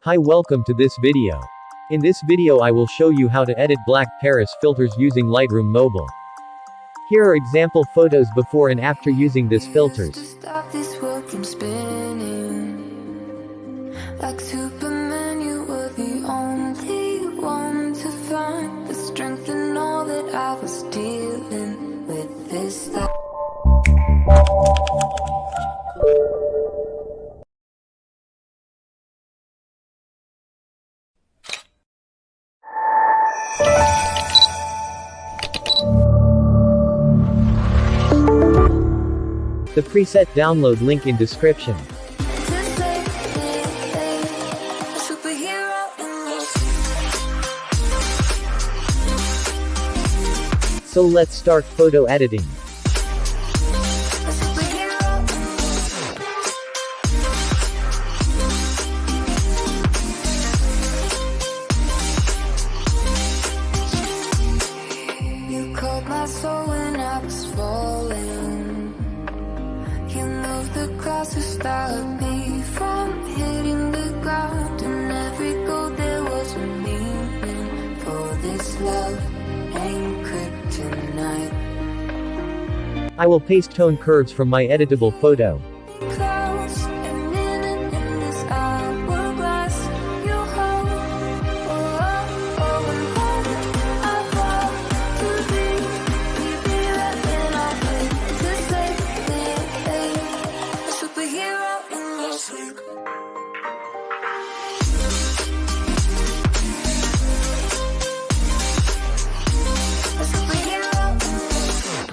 Hi, welcome to this video. In this video I will show you how to edit black Paris filters using Lightroom Mobile. Here are example photos before and after using these filters. Stop this world from spinning. Like Superman, you were the only one to find the strength in all that I was dealing with this life. The preset download link in description. So let's start photo editing. You called my soul when I was falling. You moved the clouds to stop me from hitting the ground. And every goal there was a meaning. For this love ain't kryptonite. I will paste tone curves from my editable photo. Clouds, a minute in this hourglass you hold. Oh, oh, oh, and then I fall to be right when I wake to save me. A superhero in your sleep. A superhero in your sleep.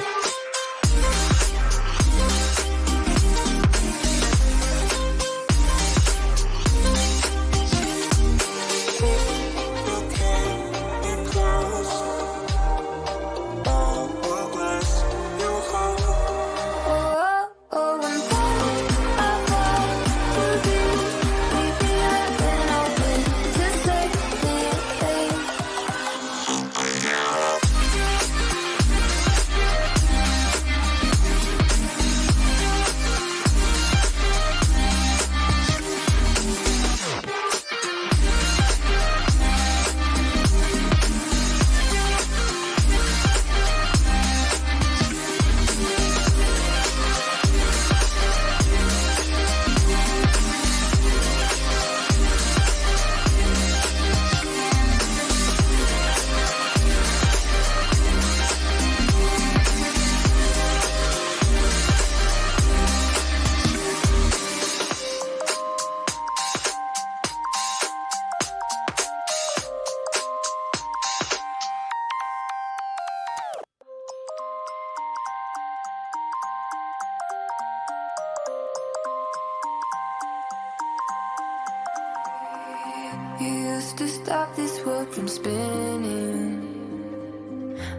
You used to stop this world from spinning.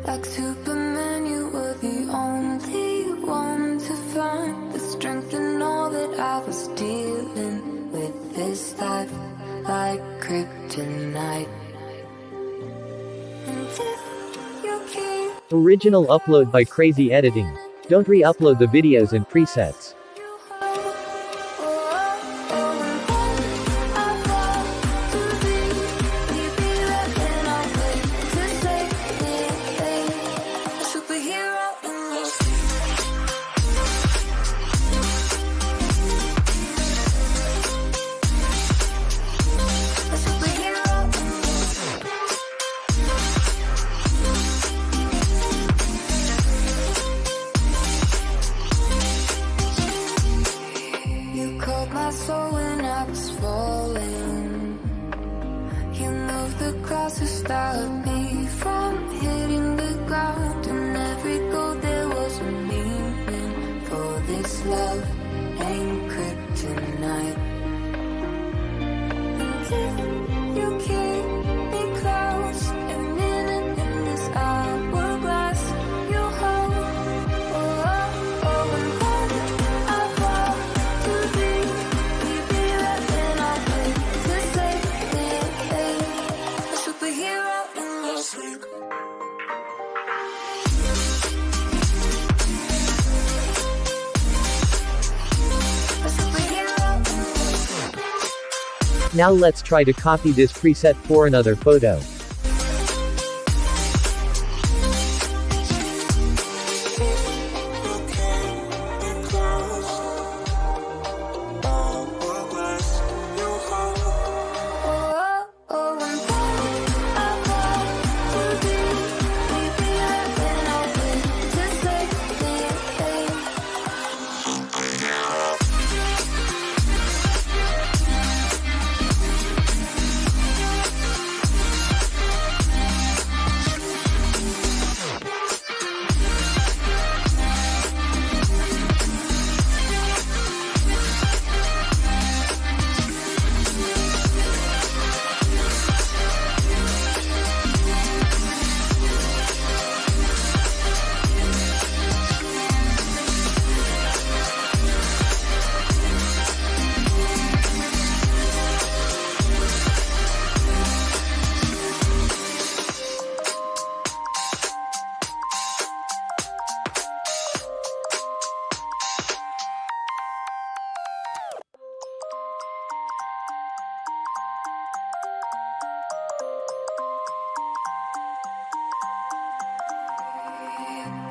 Like Superman, you were the only one to find the strength in all that I was dealing with this life, like kryptonite. And if you keep Original upload by CRAZY Editing. Don't re-upload the videos and presets. my soul when I was falling. You moved the clouds to stop me from hitting the ground. And every goal there was a meaning. For this love ain't kryptonite. And if you keep me close, a minute in this hourglass you hold. Oh, oh, oh, and then I fall to be right when I wake to save me, a superhero in me. Now let's try to copy this preset for another photo.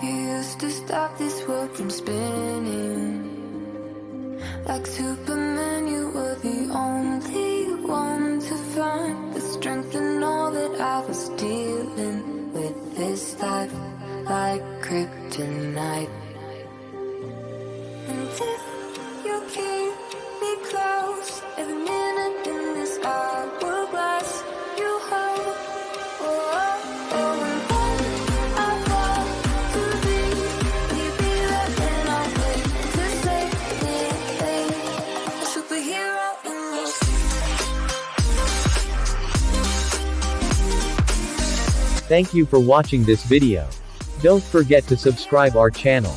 You used to stop this world from spinning. Like Superman, you were the only one to find the strength in all that I was dealing with. This life like kryptonite. Until you keep me close, every minute in this hourglass you hold. Thank you for watching this video. Don't forget to subscribe our channel.